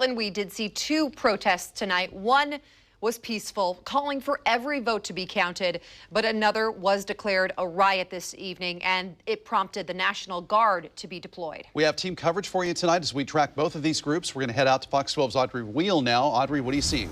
And we did see two protests tonight. One was peaceful, calling for every vote to be counted, but another was declared a riot this evening, and it prompted the National Guard to be deployed. We have team coverage for you tonight as we track both of these groups. We're going to head out to Fox 12's Audrey Wheel now. Audrey, what are you seeing?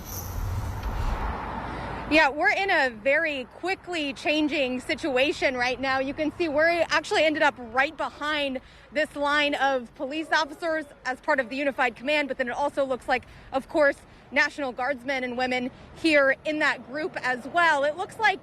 Yeah, we're in a very quickly changing situation right now. You can see we actually ended up right behind this line of police officers as part of the Unified Command, but then it also looks like, of course, National Guardsmen and women here in that group as well. It looks like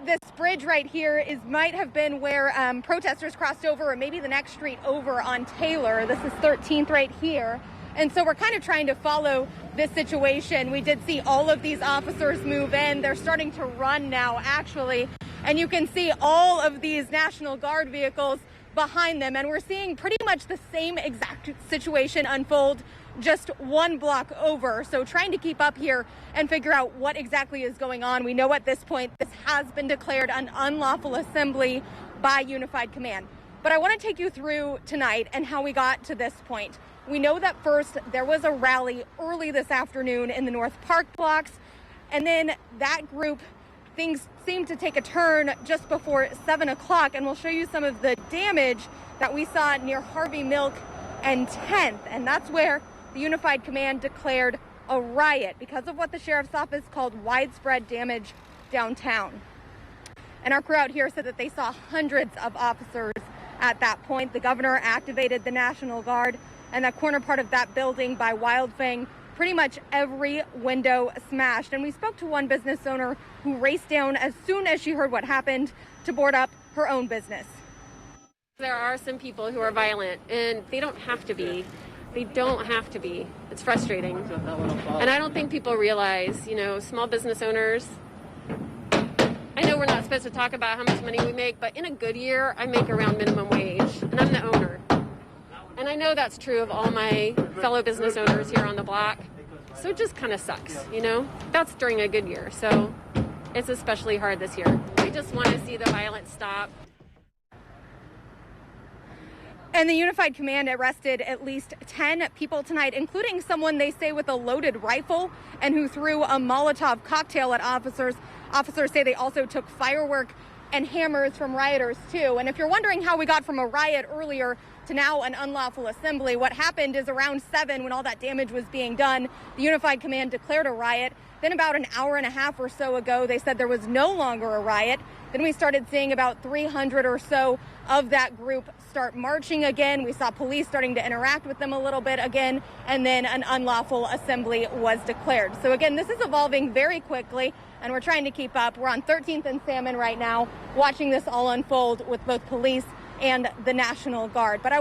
this bridge right here might have been where protesters crossed over, or maybe the next street over on Taylor. This is 13th right here. And so we're kind of trying to follow this situation. We did see all of these officers move in. They're starting to run now, actually. And you can see all of these National Guard vehicles behind them. And we're seeing pretty much the same exact situation unfold just one block over. So trying to keep up here and figure out what exactly is going on. We know at this point this has been declared an unlawful assembly by Unified Command. But I want to take you through tonight and how we got to this point. We know that first there was a rally early this afternoon in the North Park blocks, and then that group, things seemed to take a turn just before 7 o'clock, and we'll show you some of the damage that we saw near Harvey Milk and 10th, and that's where the Unified Command declared a riot because of what the Sheriff's Office called widespread damage downtown. And our crew out here said that they saw hundreds of officers at that point. The governor activated the National Guard, and that corner part of that building by Wildfang, pretty much every window smashed. And we spoke to one business owner who raced down as soon as she heard what happened to board up her own business. There are some people who are violent, and they don't have to be. They don't have to be. It's frustrating. And I don't think people realize, small business owners, I know we're not supposed to talk about how much money we make, but in a good year, I make around minimum wage, and I'm the owner. And I know that's true of all my fellow business owners here on the block. So it just kind of sucks, That's during a good year. So it's especially hard this year. We just want to see the violence stop. And the Unified Command arrested at least 10 people tonight, including someone they say with a loaded rifle and who threw a Molotov cocktail at officers. Officers say they also took firework and hammers from rioters, too. And if you're wondering how we got from a riot earlier to now an unlawful assembly, what happened is around 7, when all that damage was being done, the Unified Command declared a riot. Then about an hour and a half or so ago, they said there was no longer a riot. Then we started seeing about 300 or so of that group start marching again. We saw police starting to interact with them a little bit again, and then an unlawful assembly was declared. So again, this is evolving very quickly, and we're trying to keep up. We're on 13th and Salmon right now, watching this all unfold with both police and the National Guard. But